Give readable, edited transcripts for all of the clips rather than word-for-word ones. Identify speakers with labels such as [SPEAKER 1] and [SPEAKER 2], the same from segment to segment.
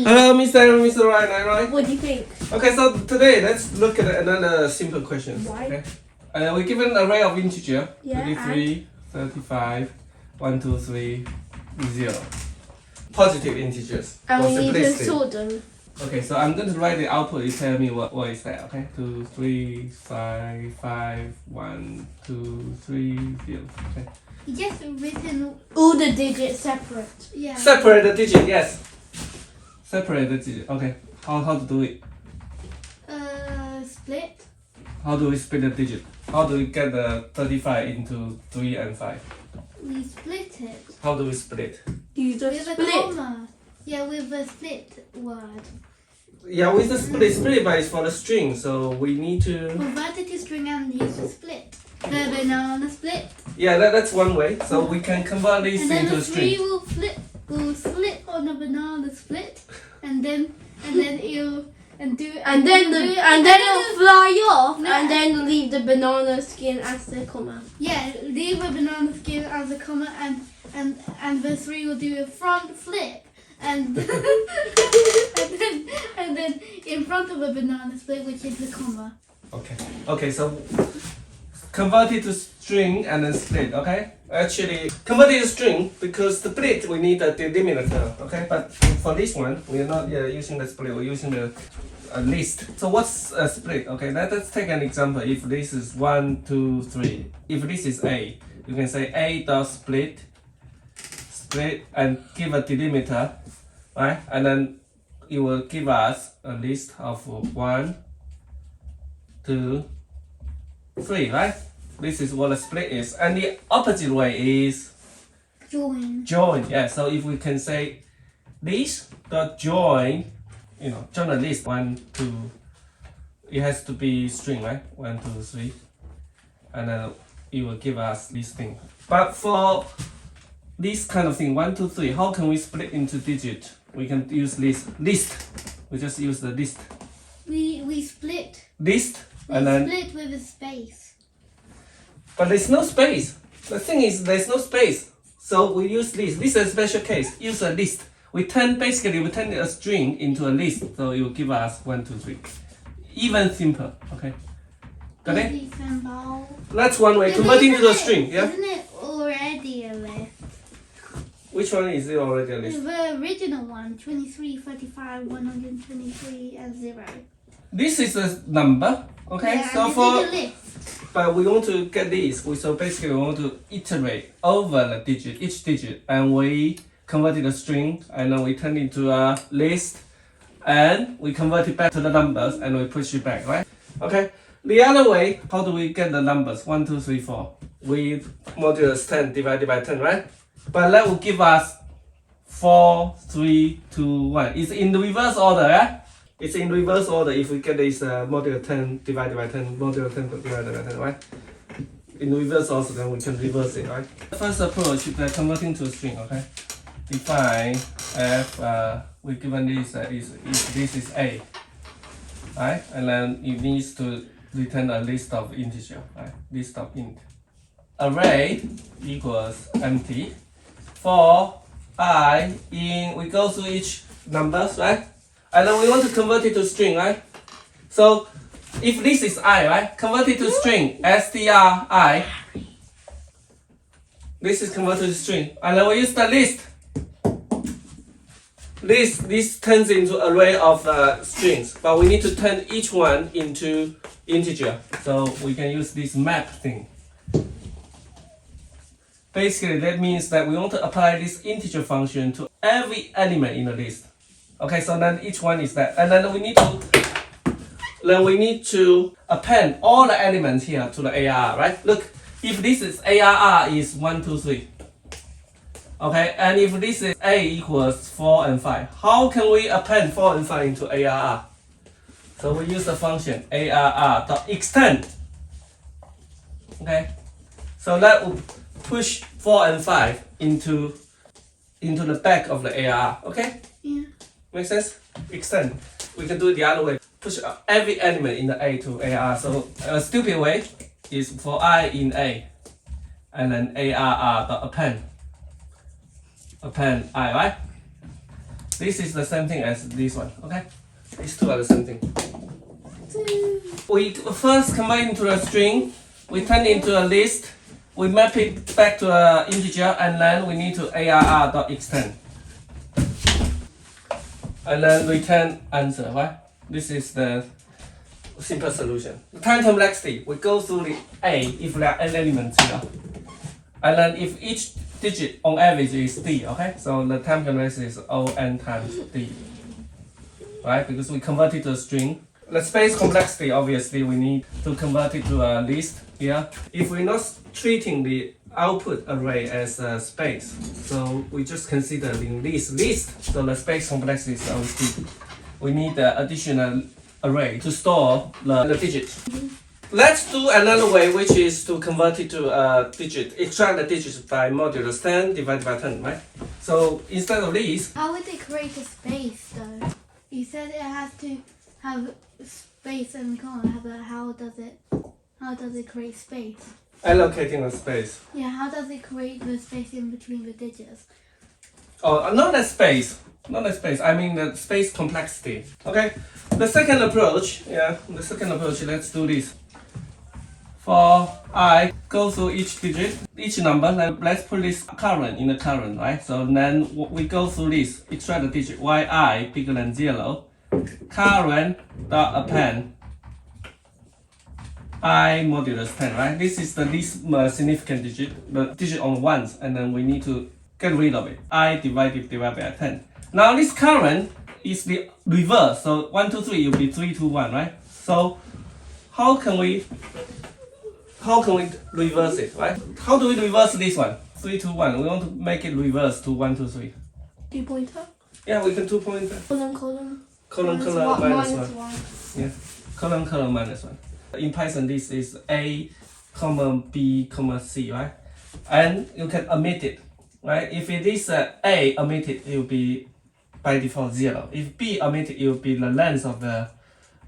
[SPEAKER 1] Hello, Mr. Ryan, right?
[SPEAKER 2] What do you think?
[SPEAKER 1] Okay, so today let's look at another simple question.
[SPEAKER 2] Why?
[SPEAKER 1] Okay. We're given an array of integer,
[SPEAKER 2] Yeah,
[SPEAKER 1] 33, 35, 1, 2, 3, 0. Positive integers.
[SPEAKER 2] And
[SPEAKER 1] for
[SPEAKER 2] we need to
[SPEAKER 1] simplicity.
[SPEAKER 2] sort them.
[SPEAKER 1] Okay, so I'm going to write the output. You tell me what is that, okay? 2, 3, 5, 5, 1, 2, 3, 0. Okay.
[SPEAKER 3] You just written.
[SPEAKER 2] All the digits separate.
[SPEAKER 3] Yeah.
[SPEAKER 1] Separate the digit, yes. Separate the digit. Okay. How to do it?
[SPEAKER 3] Split.
[SPEAKER 1] How do we split the digit? How do we get the 35 into 3 and 5?
[SPEAKER 3] We split it.
[SPEAKER 1] How do we split?
[SPEAKER 2] Use a
[SPEAKER 3] With a
[SPEAKER 2] split.
[SPEAKER 3] comma. Yeah, with a split word.
[SPEAKER 1] Yeah, with the split by is for the string, so we need to.
[SPEAKER 3] Convert it to string and use a split. The banana split.
[SPEAKER 1] Yeah, that's one way. So we can convert this
[SPEAKER 3] And then
[SPEAKER 1] into
[SPEAKER 3] the
[SPEAKER 1] a string.
[SPEAKER 3] 3 will split on the banana split. And then it'll do
[SPEAKER 2] And then it'll fly off, and then leave the banana skin as the comma.
[SPEAKER 3] yeah, leave a banana skin as a comma, and the 3 will do a front flip, and and then in front of a banana split, which is the comma.
[SPEAKER 1] Okay. Okay, so convert it to string and then split, okay? Actually, convert it to string because the split we need a delimiter, okay? But for this one, we are not using the split, we're using the list. So what's a split? Okay, let's take an example. If this is 1, 2, 3. If this is A, you can say A dot split, and give a delimiter, right? And then it will give us a list of 1, 2, 3, right? This is what a split is. And the opposite way is
[SPEAKER 3] Join.
[SPEAKER 1] join. Yeah, so if we can say this dot join, join a list 1, 2, it has to be string, right? 1, 2, 3, and then it will give us this thing. But for this kind of thing, 1, 2, 3, how can we split into digit? We can use list. We just use the list.
[SPEAKER 3] We split.
[SPEAKER 1] List,
[SPEAKER 3] We
[SPEAKER 1] and then.
[SPEAKER 3] split with a space.
[SPEAKER 1] But there's no space. The thing is, there's no space. So we use list. This is a special case. Use a list. We turn a string into a list. So it will give us 1, 2, 3. Even simple. Okay. Got it?
[SPEAKER 3] Example.
[SPEAKER 1] That's one way. Converting to a string. Yeah.
[SPEAKER 3] Isn't it already a list?
[SPEAKER 1] Which one is it already a list?
[SPEAKER 3] The original one, 23, 35, 123, and 0.
[SPEAKER 1] This is a number. Okay.
[SPEAKER 3] Yeah,
[SPEAKER 1] So
[SPEAKER 3] and
[SPEAKER 1] for
[SPEAKER 3] it's a list.
[SPEAKER 1] but we want to get this. So basically we want to iterate over the digit, each digit, and we convert it to a string, and then we turn it into a list, and we convert it back to the numbers, and we push it back, right? Okay. The other way, how do we get the numbers? 1, 2, 3, 4 with modulus 10 divided by 10, right? But that will give us 4, 3, 2, 1. It's in the reverse order, yeah? It's in reverse order if we get this modulus 10 divided by 10, modulus 10 divided by 10, right? In reverse also, then we can reverse it, right? The first approach is converting to a string, okay? Define f, we given this, this is A, right? And then it needs to return a list of integer, right? List of int. Array equals empty. For I in, we go through each numbers, right? And then we want to convert it to string, right? So if this is I, right? Convert it to string, stri. This is converted to string. And then we use the list. This turns into array of strings, but we need to turn each one into integer. So we can use this map thing. Basically, that means that we want to apply this integer function to every element in the list. Okay, so then each one is that, and then we need to append all the elements here to the ARR, right? Look, if this is ARR is 1, 2, 3. Okay, and if this is A equals 4 and 5, how can we append 4 and 5 into ARR? So we use the function ARR.extend. Okay, so that will push 4 and 5 into the back of the ARR. Okay?
[SPEAKER 3] Yeah.
[SPEAKER 1] Make sense? Extend. We can do it the other way. Push every element in the A to ARR. So a stupid way is for I in A, and then ARR.append. Append I, right? This is the same thing as this one, okay? These two are the same thing. We first convert into a string, we turn it into a list, we map it back to an integer, and then we need to arr.extend. And then return answer, right? This is the simple solution. The time complexity, we go through the A if there are n elements here. And then if each digit on average is d, okay? So the time complexity is O(n) times d, right? Because we convert it to a string. The space complexity, obviously, we need to convert it to a list here. If we're not treating the output array as a space, so we just consider in this list, so the space complexity is always d. We need the additional array to store the digits. Let's do another way, which is to convert it to a digit, extract the digits by modulus 10 divided by 10, right? So instead of this,
[SPEAKER 3] How would it create a space though? You said it has to have space and comma, but how does it create space?
[SPEAKER 1] allocating the space.
[SPEAKER 3] Yeah, how does it create the space in between the digits?
[SPEAKER 1] Oh, not a space. Not a space. I mean the space complexity. Okay. The second approach, let's do this. For I, go through each digit, each number. Let's put this current in the current, right? So then we go through this, extract the digit yi bigger than 0. Current dot append I modulus 10, right? This is the least significant digit, the digit on ones, and then we need to get rid of it. I divided by 10. Now this current is the reverse, so 1, 2, 3 it will be 3, 2, 1, right? So how can we reverse it, right? How do we reverse this one? 3, 2, 1. We want to make it reverse to 1, 2, 3.
[SPEAKER 2] 2 pointer.
[SPEAKER 1] Yeah, we can 2 pointer.
[SPEAKER 2] Colon.
[SPEAKER 1] Colon minus 1. Yeah, colon minus 1. In Python, this is A, comma B, comma C, right? And you can omit it, right? If it is A omitted, it will be by default 0. If B omitted, it will be the length of the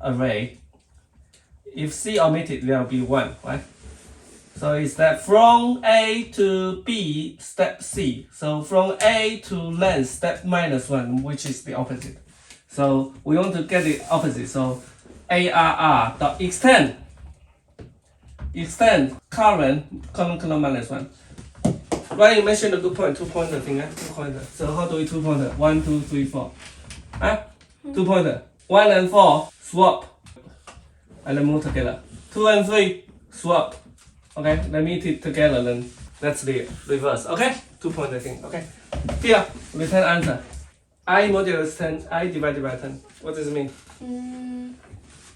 [SPEAKER 1] array. If C omitted, there will be 1, right? So it's that from A to B, step C. So from A to length, step minus 1, which is the opposite. So we want to get the opposite. So arr dot extend current colon minus 1. Right, you mentioned a good point, 2 pointer thing, 2 pointer. So how do we 2 pointer? 1, 2, 3, 4. 2 pointer. 1 and 4 swap and then move together. 2 and 3 swap. Okay, let me it together, then that's the reverse. Okay, 2 pointer thing. Okay, here return answer. I modulus 10, I divided by 10. What does it mean?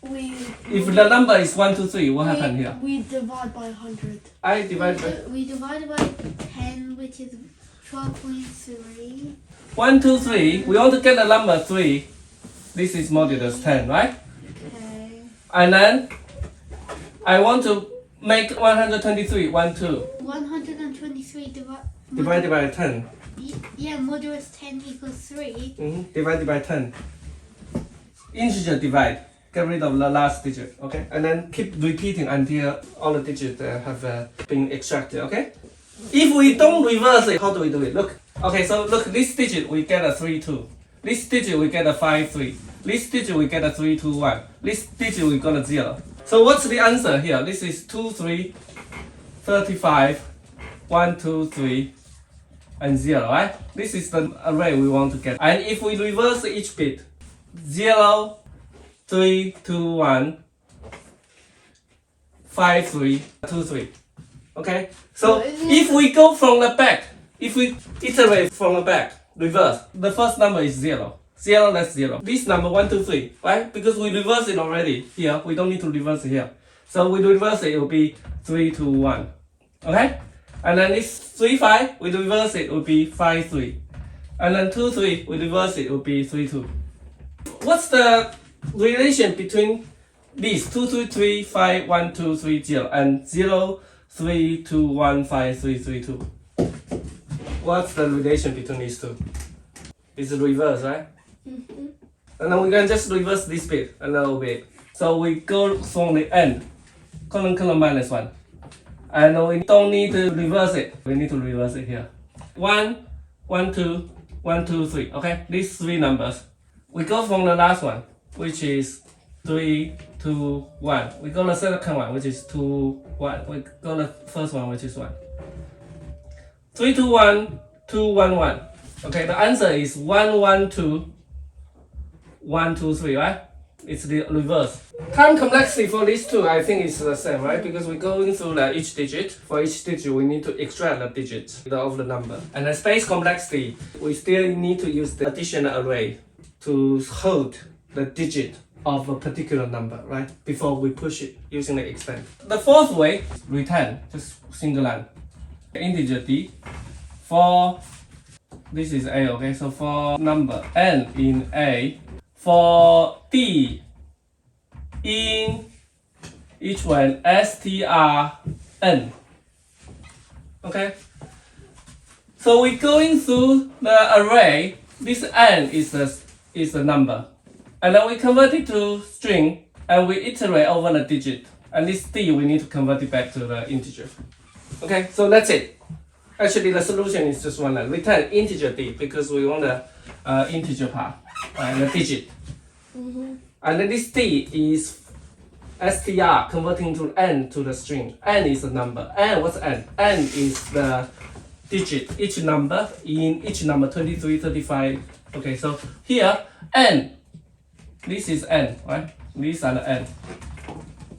[SPEAKER 1] If the number is 1, 2, 3, what happened here?
[SPEAKER 2] We divide by 100.
[SPEAKER 1] I divide by
[SPEAKER 3] We divided by 10, which is 12.3.
[SPEAKER 1] 1, 2, 3. We want to get the number 3. This is modulus 10, right?
[SPEAKER 3] Okay.
[SPEAKER 1] And then I want to make 123, 1, 2.
[SPEAKER 3] 123
[SPEAKER 1] Divided by 10.
[SPEAKER 3] Yeah, modulus 10 equals 3.
[SPEAKER 1] Divided by 10. Integer divide. Get rid of the last digit, okay? And then keep repeating until all the digits have been extracted, okay? If we don't reverse it, how do we do it? Look. Okay, so look, this digit we get a 3, 2. This digit we get a 5, 3. This digit we get a 3, 2, 1. This digit we got a 0. So what's the answer here? This is 2, 3, 35, 1, 2, 3, and 0, right? This is the array we want to get. And if we reverse each bit, 0, 3, 2, 1, 5, 3, 2, 3. Okay? So if we go from the back, if we iterate from the back, reverse, the first number is 0. 0, that's 0. This number 1, 2, 3, right? Because we reverse it already here, we don't need to reverse it here. So we reverse it, it will be 3, 2, 1. Okay? And then this 3, 5, we reverse it, it will be 5, 3. And then 2, 3, we reverse it, it will be 3, 2. What's the relation between these 2, 2, 3, 5, 1, 2, 3, 0 and 0, 3, 2, 1, 5, 3, 3, 2? What's the relation between these two? It's reverse, right? And then we can just reverse this bit a little bit. So we go from the end, colon minus 1. And we don't need to reverse it. We need to reverse it here. 1, 1, 2, 1, 2, 3. Okay, these three numbers. We go from the last one, which is 3, 2, 1. We go the second one, which is 2, 1. We go the first one, which is 1. 3, 2, 1, 2, 1, 1. Okay, the answer is 1, 1, 2, 1, 2, 3, right? It's the reverse. Time complexity for these two, I think it's the same, right? Because we're going through each digit. For each digit, we need to extract the digit of the number. And the space complexity, we still need to use the additional array to hold the digit of a particular number, right? Before we push it using the extend. The fourth way, return, just single line. Integer d. For, this is a, okay? So for number n in a, for d in each one strn. Okay, so we're going through the array. This n is the number, and then we convert it to string, and we iterate over the digit. And this d we need to convert it back to the integer. Okay, so that's it. Actually, the solution is just one line. Return integer d because we want the integer part and the digit. And then this d is str converting to n to the string. N is the number. And what's n? N is the digit. Each number in each number 23, 35. Okay, so here n. This is n, right? These are the n.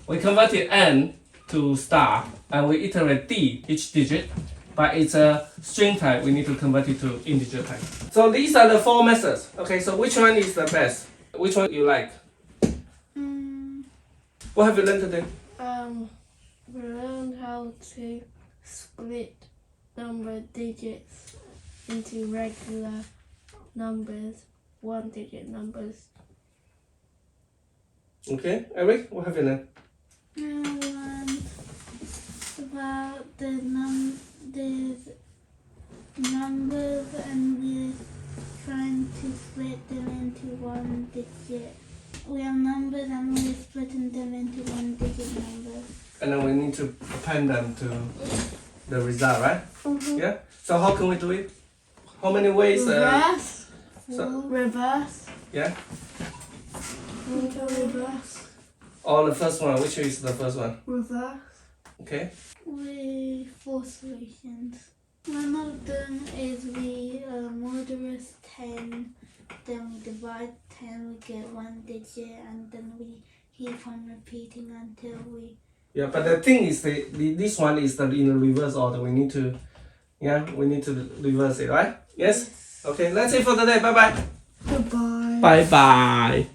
[SPEAKER 1] We converted n to star and we iterate d each digit. But it's a string type. We need to convert it to integer type. So these are the four methods. Okay, so which one is the best? Which one you like? What have you learned today?
[SPEAKER 2] We learned how to split number digits into regular numbers, one-digit numbers.
[SPEAKER 1] Okay, Eric, what have you learned?
[SPEAKER 3] I learned about the numbers and we're trying to split them into one digit. We have numbers and we're splitting them into one digit numbers.
[SPEAKER 1] And then we need to append them to the result, right? Yeah? So how can we do it? How many ways?
[SPEAKER 2] Reverse.
[SPEAKER 1] So,
[SPEAKER 2] Reverse.
[SPEAKER 1] yeah?
[SPEAKER 2] Reverse.
[SPEAKER 1] Or the first one, which is the first one?
[SPEAKER 2] Reverse.
[SPEAKER 1] Okay.
[SPEAKER 3] We four solutions. One of them is we modulus 10, then we divide 10, we get one digit, and then we keep on repeating until we.
[SPEAKER 1] Yeah, but the thing is, this one is in the reverse order. We need to reverse it, right? Yes? Okay, that's it for today. Bye-bye.
[SPEAKER 2] Goodbye.
[SPEAKER 1] Bye-bye.